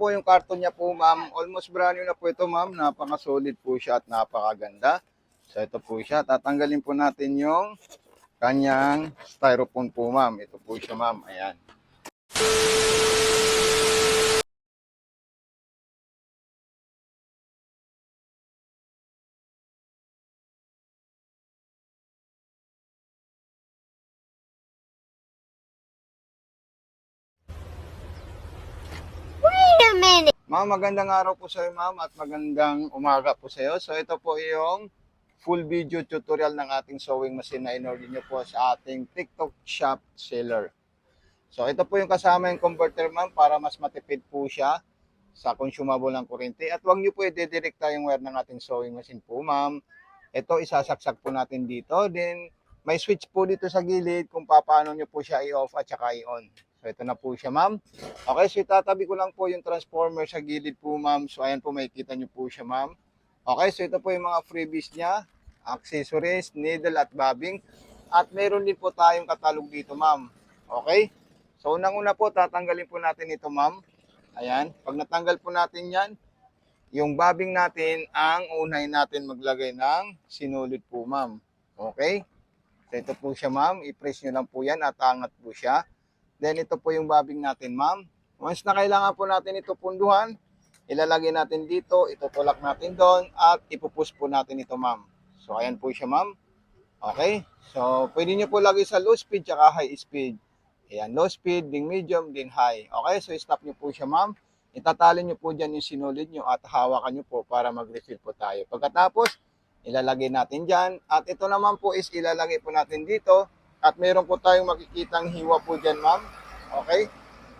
Po yung karton niya po, ma'am. Almost brand new na po ito, ma'am. Napaka-solid po siya at napakaganda. So, ito po siya. Tatanggalin po natin yung kanyang styrofoam po, ma'am. Ito po siya, ma'am. Ayan. Wait a minute. Ma'am, magandang araw po sa iyo, ma'am, at magandang umaga po sa iyo. So, ito po yung full video tutorial ng ating sewing machine na in-order nyo po sa ating TikTok shop seller. So, ito po yung kasama yung converter, ma'am, para mas matipid po siya sa consumable ng kuryente. At huwag nyo po i-direkta yung wire ng ating sewing machine po, ma'am. Ito, isasaksak po natin dito. Then, may switch po dito sa gilid kung paano nyo po siya i-off at saka i-on. So, ito na po siya, ma'am. Okay, so itatabi ko lang po yung transformer sa gilid po, ma'am. So, ayan po, makikita nyo po siya, ma'am. Okay, so ito po yung mga freebies niya, accessories, needle at bobbing. At meron din po tayong katalog dito, ma'am. Okay? So, unang-una po, tatanggalin po natin ito, ma'am. Ayan. Pag natanggal po natin yan, yung bobbing natin, ang unay natin maglagay ng sinulid po, ma'am. Okay? So, ito po siya, ma'am. I-press nyo lang po yan at angat po siya. Then, ito po yung bobbing natin, ma'am. Once na kailangan po natin ito punduhan, ilalagay natin dito, itutulak natin doon, at ipupush po natin ito, ma'am. So, ayan po siya, ma'am. Okay? So, pwede nyo po lagay sa low speed tsaka high speed. Ayan, low speed, din medium, din high. Okay? So, stop nyo po siya, ma'am. Itatali nyo po dyan yung sinulid nyo at hawakan nyo po para mag-refill po tayo. Pagkatapos, ilalagay natin dyan. At ito naman po is ilalagay po natin dito. At meron po tayong makikitang hiwa po dyan, ma'am. Okay?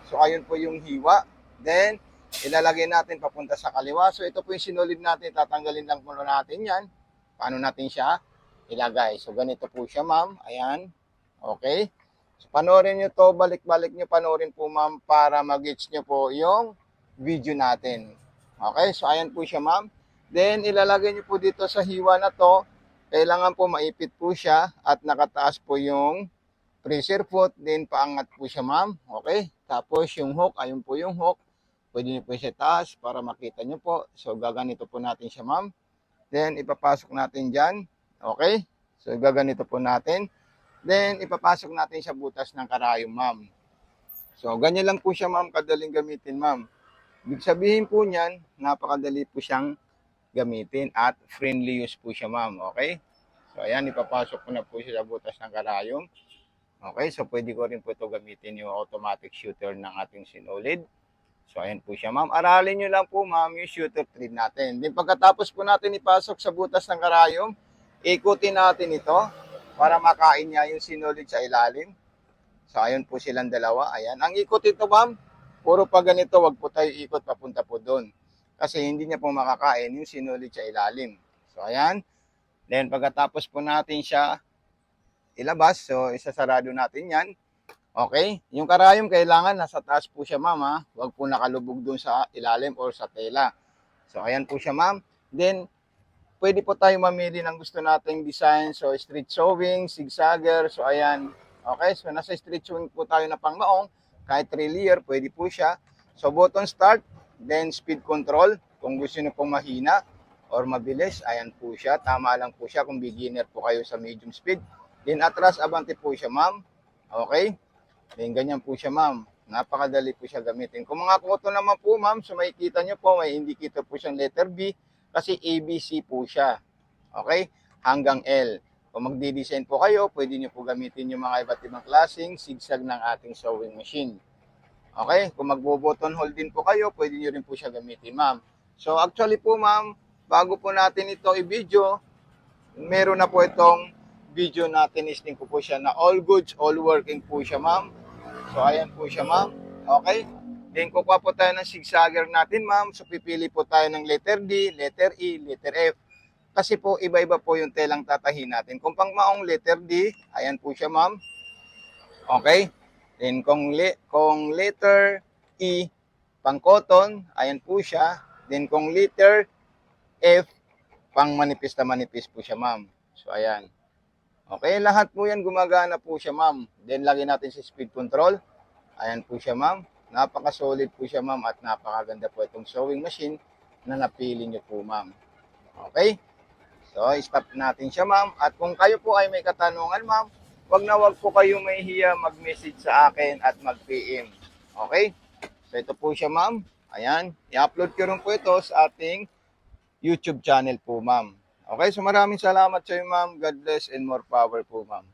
So, ayun po yung hiwa. Then, ilalagay natin papunta sa kaliwa. So, ito po yung sinulid natin. Tatanggalin lang po natin yan. Paano natin siya ilagay? So, ganito po siya, ma'am. Ayan. Okay? So, panoorin nyo to. Balik-balik nyo panoorin po, ma'am, para mag-gets nyo po yung video natin. Okay? So, ayan po siya, ma'am. Then, ilalagay nyo po dito sa hiwa na to. Kailangan po maipit po siya at nakataas po yung pressure foot, then paangat po siya, ma'am. Okay? Tapos yung hook, ayun po yung hook. Pwede nyo po siya taas para makita nyo po. So, gaganito po natin siya, ma'am. Then, ipapasok natin dyan. Okay? So, gaganito po natin. Then, ipapasok natin sa butas ng karayom, ma'am. So, ganyan lang po siya, ma'am. Kadaling gamitin, ma'am. Ibig sabihin po niyan, napakadali po siyang gamitin at friendly use po siya, ma'am. Okay? So, ayan, ipapasok ko na po siya sa butas ng karayom. Okay, so pwede ko rin po ito gamitin yung automatic shooter ng ating sinulid. So, ayan po siya, ma'am. Aralin nyo lang po, ma'am, yung shooter thread natin. Then, pagkatapos po natin ipasok sa butas ng karayom, ikutin natin ito para makain niya yung sinulid sa ilalim. So, ayun po silang dalawa. Ayan. Ang ikot ito, ma'am, puro pa ganito, wag po tayo ikot papunta po doon. Kasi hindi niya po makakain yung sinulid sa ilalim. So, ayan. Then, pagkatapos po natin siya ilabas, so, isasarado natin yan. Okay? Yung karayom, kailangan nasa taas po siya, ma'am, ha? Huwag po nakalubog doon sa ilalim or sa tela. So, ayan po siya, ma'am. Then, pwede po tayo mamili ng gusto nating design. So, street sewing, zigzagger. So, ayan. Okay? So, nasa street sewing po tayo na pangmaong. Kahit 3 layer, pwede po siya. So, button start, then speed control. Kung gusto nyo pong mahina or mabilis, ayan po siya. Tama lang po siya kung beginner po kayo sa medium speed. Then, atras, abante po siya, ma'am. Okay? Then, ganyan po siya, ma'am. Napakadali po siya gamitin. Kung mga koto naman po, ma'am, so makikita nyo po, may indicator po siyang letter B kasi ABC po siya. Okay? Hanggang L. Kung magdi-design po kayo, pwede nyo po gamitin yung mga iba't ibang klaseng zigzag ng ating sewing machine. Okay? Kung magbo-button hole din po kayo, pwede nyo rin po siya gamitin, ma'am. So, actually po, ma'am, bago po natin ito i-video, meron na po itong video na tinisting ko po siya na all goods, all working po siya, ma'am. So, ayan po siya, ma'am. Okay? Then, kukuha po tayo ng zigzagger natin, ma'am. So, pipili po tayo ng letter D, letter E, letter F. Kasi po, iba-iba po yung telang tatahin natin. Kung pangmaong letter D, ayan po siya, ma'am. Okay? Then, kung letter E, pang cotton, ayan po siya. Then, kung letter F, pang manipis na manipis po siya, ma'am. So, ayan. Okay, lahat po yan gumagana po siya, ma'am. Then, lagyan natin si speed control. Ayan po siya, ma'am. Napaka-solid po siya, ma'am, at napakaganda po itong sewing machine na napili nyo po, ma'am. Okay? So, stop natin siya, ma'am. At kung kayo po ay may katanungan, ma'am, wag po kayong mahihiya mag-message sa akin at mag-PM. Okay? So, ito po siya, ma'am. Ayan. I-upload ko rin po ito sa ating YouTube channel po, ma'am. Okay? So, maraming salamat sa iyo, ma'am. God bless and more power po, ma'am.